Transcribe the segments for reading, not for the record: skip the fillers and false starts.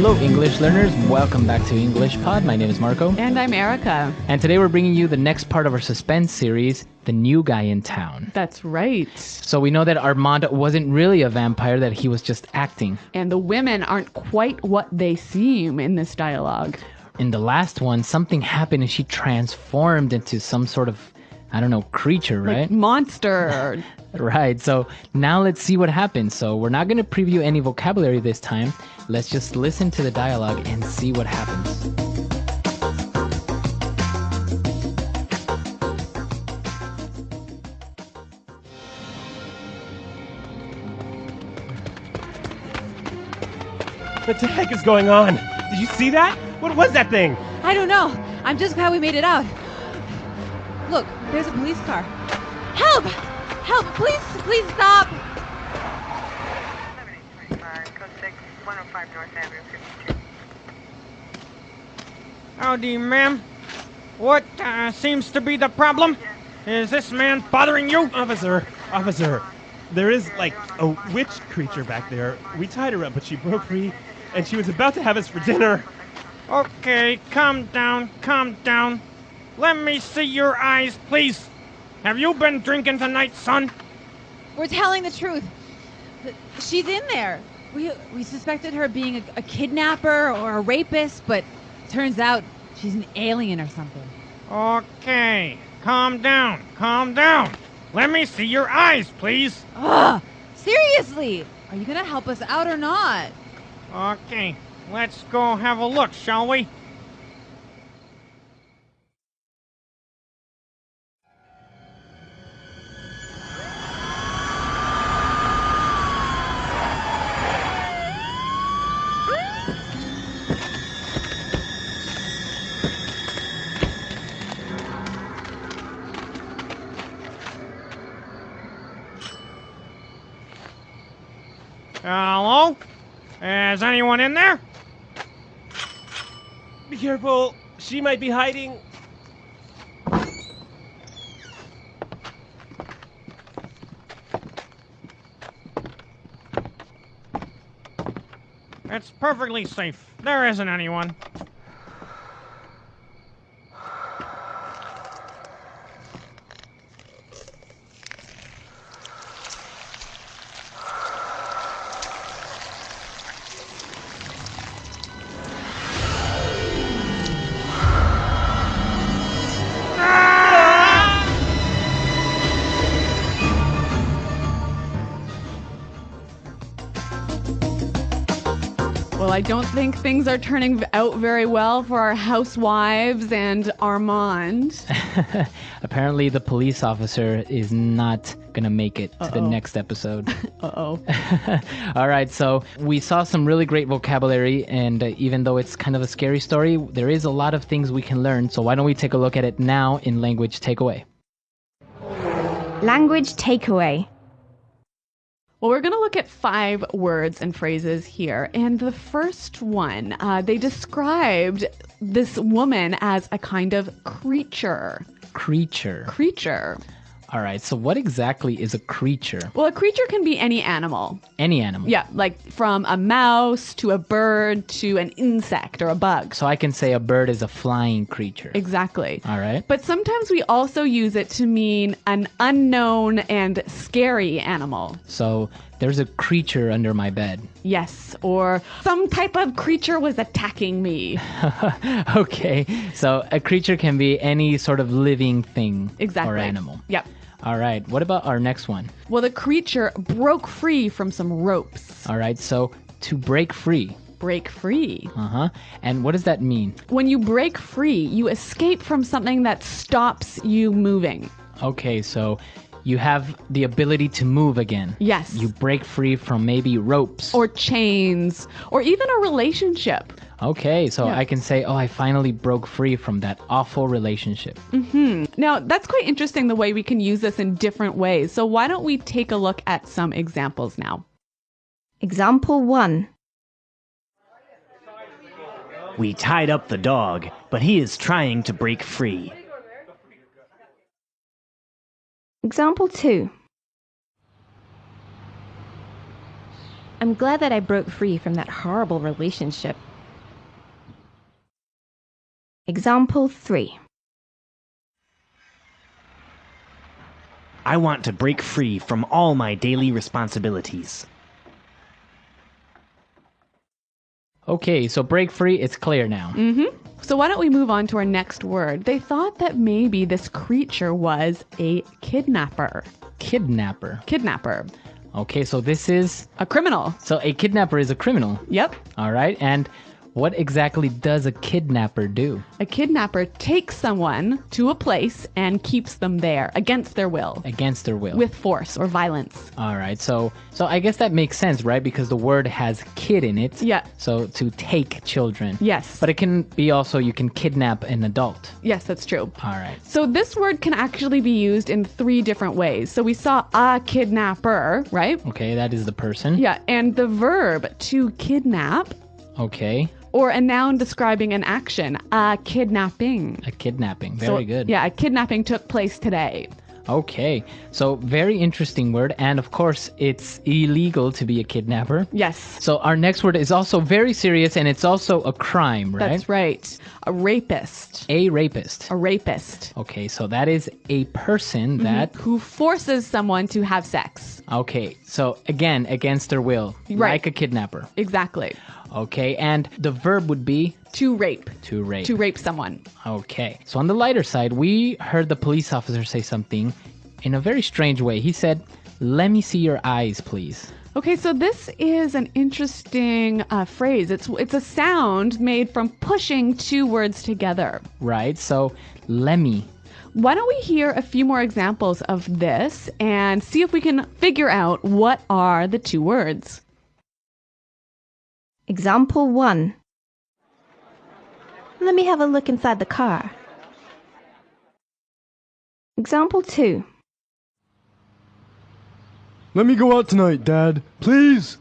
Hello, English learners. Welcome back to EnglishPod. My name is Marco. And I'm Erica. And today we're bringing you the next part of our suspense series, The New Guy in Town. That's right. So we know that Armand wasn't really a vampire, that he was just acting. And the women aren't quite what they seem in this dialogue. In the last one, something happened and she transformed into some sort of, creature, right? Like monster. Right. So now let's see what happens. So we're not going to preview any vocabulary this time. Let's just listen to the dialogue and see what happens. What the heck is going on? Did you see that? What was that thing? I don't know. I'm just glad we made it out. Look, there's a police car. Help! Help! Please stop! 7825, code 6, 105 North Avenue, 52. Howdy, ma'am. What seems to be the problem? Is this man bothering you? Officer, there is like a witch creature back there. We tied her up, but she broke free, and she was about to have us for dinner. Okay, calm down. Let me see your eyes, please. Have you been drinking tonight, son? We're telling the truth. She's in there. We suspected her being a kidnapper or a rapist, but turns out she's an alien or something. Okay, calm down. Let me see your eyes, please. Ugh! Seriously! Are you gonna help us out or not? Okay, let's go have a look, shall we? Hello? Is anyone in there? Be careful. She might be hiding. It's perfectly safe. There isn't anyone. Well, I don't think things are turning out very well for our housewives and Armand. Apparently the police officer is not gonna make it to the next episode. Uh-oh. All right, so we saw some really great vocabulary, and even though it's kind of a scary story, there is a lot of things we can learn. So why don't we take a look at it now in Language Takeaway? Language takeaway. Well, we're going to look at 5 words and phrases here. And the first one, they described this woman as a kind of creature. Creature. All right, so what exactly is a creature? Well, a creature can be any animal. Any animal? Yeah, like from a mouse to a bird to an insect or a bug. So I can say a bird is a flying creature. Exactly. All right. But sometimes we also use it to mean an unknown and scary animal. So there's a creature under my bed. Yes, or some type of creature was attacking me. Okay, so a creature can be any sort of living thing. Exactly. Or animal. Yep. All right, what about our next one? Well, the creature broke free from some ropes. All right, so to break free. Break free. Uh-huh. And what does that mean? When you break free, you escape from something that stops you moving. Okay, so you have the ability to move again. Yes. You break free from maybe ropes. Or chains, or even a relationship. Okay, so Yeah. I can say, I finally broke free from that awful relationship. Now, that's quite interesting the way we can use this in different ways. So why don't we take a look at some examples now? Example 1. We tied up the dog, but he is trying to break free. Example 2. I'm glad that I broke free from that horrible relationship. Example 3. I want to break free from all my daily responsibilities. Okay, so break free, it's clear now. So why don't we move on to our next word? They thought that maybe this creature was a kidnapper. Kidnapper. Kidnapper. Okay, so this is... A criminal. So a kidnapper is a criminal. Yep. All right, and what exactly does a kidnapper do? A kidnapper takes someone to a place and keeps them there against their will. Against their will. With force or violence. All right, so I guess that makes sense, right? Because the word has kid in it. Yeah. So to take children. Yes. But it can be also, you can kidnap an adult. Yes, that's true. All right. So this word can actually be used in 3 different ways. So we saw a kidnapper, right? Okay, that is the person. Yeah, and the verb to kidnap, Okay, or a noun describing an action, a kidnapping. a kidnapping. Very good. Yeah, a kidnapping took place today. Okay, so very interesting word. And of course, it's illegal to be a kidnapper. Yes, So our next word is also very serious, and it's also a crime, right? that's right. A rapist. A rapist. A rapist. Okay, so that is a person that... Who forces someone to have sex. Okay, so again, against their will. Right. Like a kidnapper. Exactly. Okay, and the verb would be To rape. to rape. To rape someone. Okay, so on the lighter side, we heard the police officer say something in a very strange way. He said, "Let me see your eyes, please." Okay, so this is an interesting phrase. It's a sound made from pushing 2 words together. Right, so Lemmy. Why don't we hear a few more examples of this and see if we can figure out what are the 2 words. Example 1. Let me have a look inside the car. Example 2. Let me go out tonight, Dad. Please.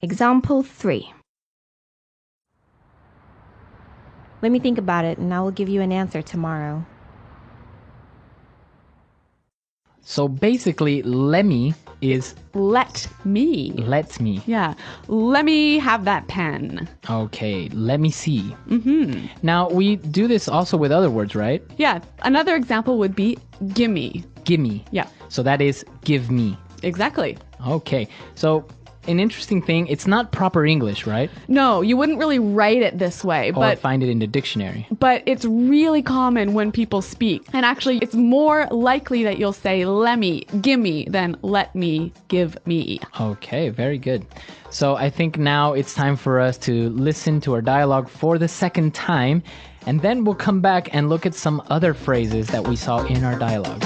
Example 3. Let me think about it and I will give you an answer tomorrow. So basically, Lemmy is Let me. let me. Yeah. Let me have that pen. Okay, let me see. Now, we do this also with other words, right? Yeah. Another example would be gimme. Gimme. Yeah. So that is give me. Exactly. Okay, so an interesting thing, it's not proper English, right? No, you wouldn't really write it this way, Or find it in the dictionary. but it's really common when people speak. And actually, it's more likely that you'll say lemme, gimme, than let me, give me. Okay, very good. So I think now it's time for us to listen to our dialogue for the second time, and then we'll come back and look at some other phrases that we saw in our dialogue.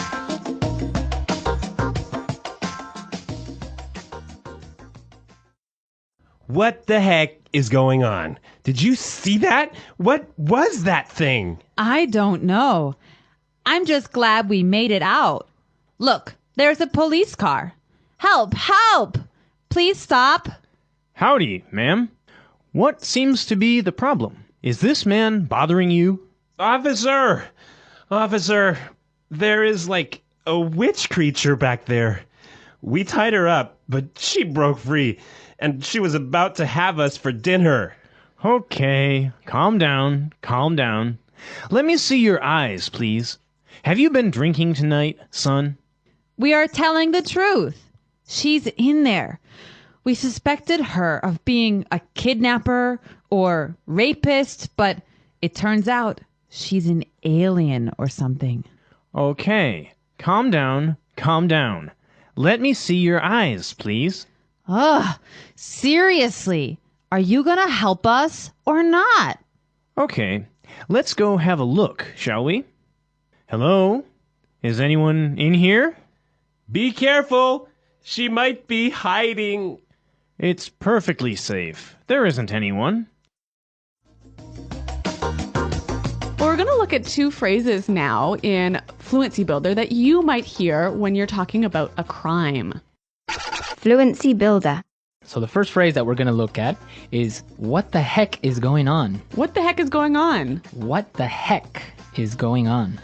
What the heck is going on? Did you see that? What was that thing? I don't know. I'm just glad we made it out. Look, there's a police car. Help! Help! Please stop. Howdy, ma'am. What seems to be the problem? Is this man bothering you? Officer! Officer, there is like a witch creature back there. We tied her up, but she broke free, and she was about to have us for dinner. Okay, calm down, calm down. Let me see your eyes, please. Have you been drinking tonight, son? We are telling the truth. She's in there. We suspected her of being a kidnapper or rapist, but it turns out she's an alien or something. Okay, calm down, calm down. Let me see your eyes, please. Ugh, seriously, are you gonna help us or not? Okay, let's go have a look, shall we? Hello? Is anyone in here? Be careful! She might be hiding. It's perfectly safe. There isn't anyone. Well, we're going to look at 2 phrases now in Fluency Builder that you might hear when you're talking about a crime. Fluency Builder. So the first phrase that we're going to look at is, what the heck is going on? What the heck is going on? What the heck is going on?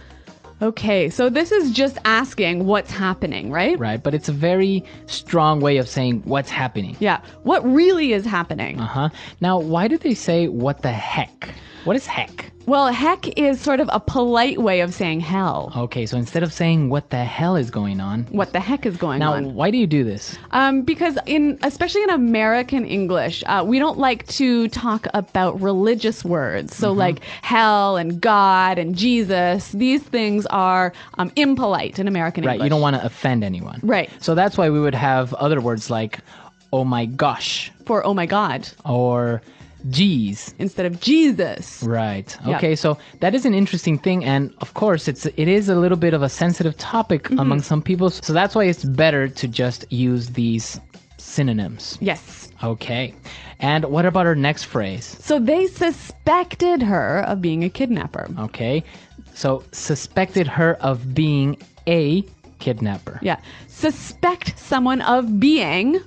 Okay, so this is just asking what's happening, right? Right, but it's a very strong way of saying what's happening. Yeah. What really is happening? Uh-huh. Now, why do they say what the heck? What is heck? Well, heck is sort of a polite way of saying hell. Okay, so instead of saying what the hell is going on, What the heck is going now, on? why do you do this? Because especially in American English, we don't like to talk about religious words. So like hell and God and Jesus, these things are impolite in American Right, English. you don't want to offend anyone. Right. So that's why we would have other words like, oh my gosh, For oh my God, or geez. instead of Jesus. Right. Yeah. Okay, so that is an interesting thing, and of course it is a little bit of a sensitive topic among some people, so that's why it's better to just use these synonyms. Yes. Okay. And what about our next phrase? So they suspected her of being a kidnapper. Okay. So suspected her of being a kidnapper. Yeah. Suspect someone of being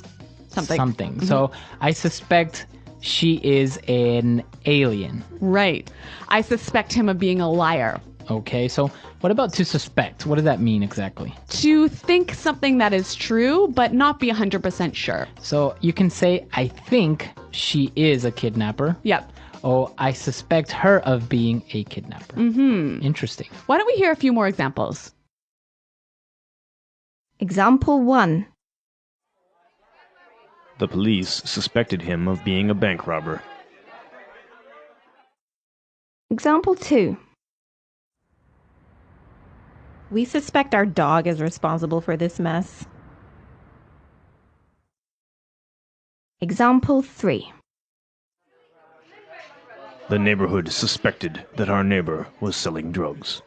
something. So I suspect she is an alien. Right. I suspect him of being a liar. Okay, so what about to suspect? What does that mean exactly? To think something that is true, but not be 100% sure. So you can say, I think she is a kidnapper. Yep. Oh, I suspect her of being a kidnapper. Mm-hmm. Interesting. Why don't we hear a few more examples? Example 1. The police suspected him of being a bank robber. Example 2. We suspect our dog is responsible for this mess. Example 3. The neighborhood suspected that our neighbor was selling drugs.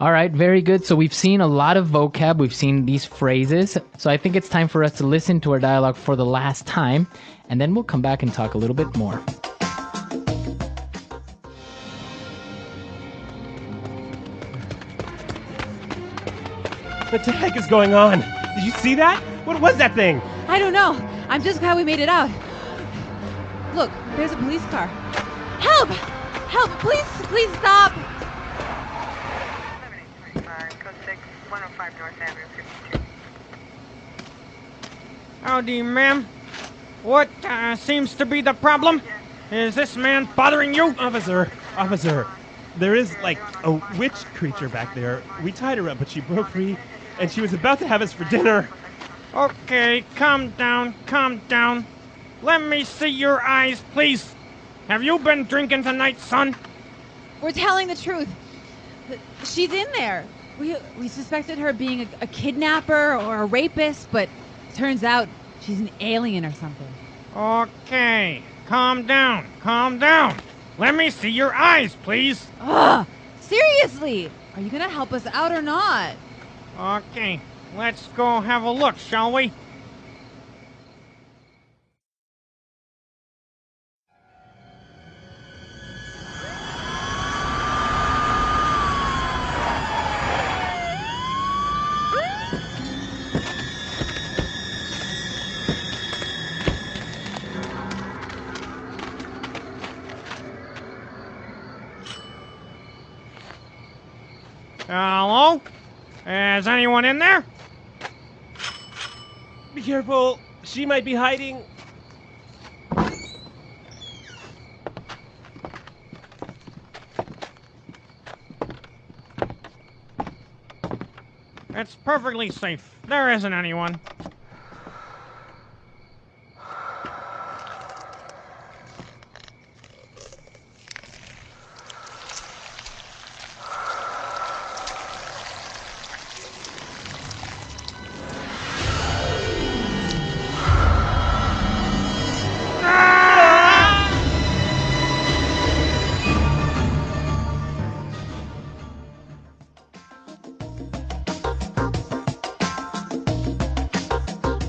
All right, very good. So we've seen a lot of vocab. We've seen these phrases. So I think it's time for us to listen to our dialogue for the last time, and then we'll come back and talk a little bit more. What the heck is going on? Did you see that? What was that thing? I don't know. I'm just glad we made it out. Look, there's a police car. Help! Help! Please stop! 7825, code 6, 105 North Avenue, 52. Howdy, ma'am. What seems to be the problem? Is this man bothering you? Officer, there is like a witch creature back there. We tied her up, but she broke free, and she was about to have us for dinner. Okay, calm down, calm down. Let me see your eyes, please. Have you been drinking tonight, son? We're telling the truth. She's in there. We suspected her of being a kidnapper or a rapist, but turns out she's an alien or something. Okay, calm down, calm down. Let me see your eyes, please. Ugh! Seriously! Are you gonna help us out or not? Okay, let's go have a look, shall we? Hello? Is anyone in there? Be careful. She might be hiding. It's perfectly safe. There isn't anyone.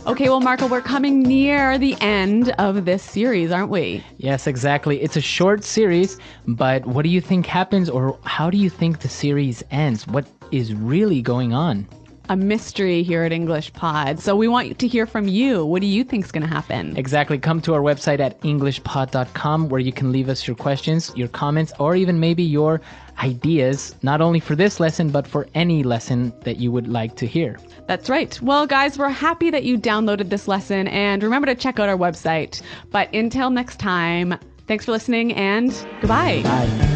Okay, well, Marco, we're coming near the end of this series, aren't we? Yes, exactly. It's a short series, but what do you think happens, or how do you think the series ends? What is really going on? a mystery here at EnglishPod. So we want to hear from you. What do you think's going to happen? Exactly. Come to our website at EnglishPod.com where you can leave us your questions, your comments, or even maybe your ideas, not only for this lesson, but for any lesson that you would like to hear. That's right. Well, guys, we're happy that you downloaded this lesson, and remember to check out our website. But until next time, thanks for listening and goodbye. Bye.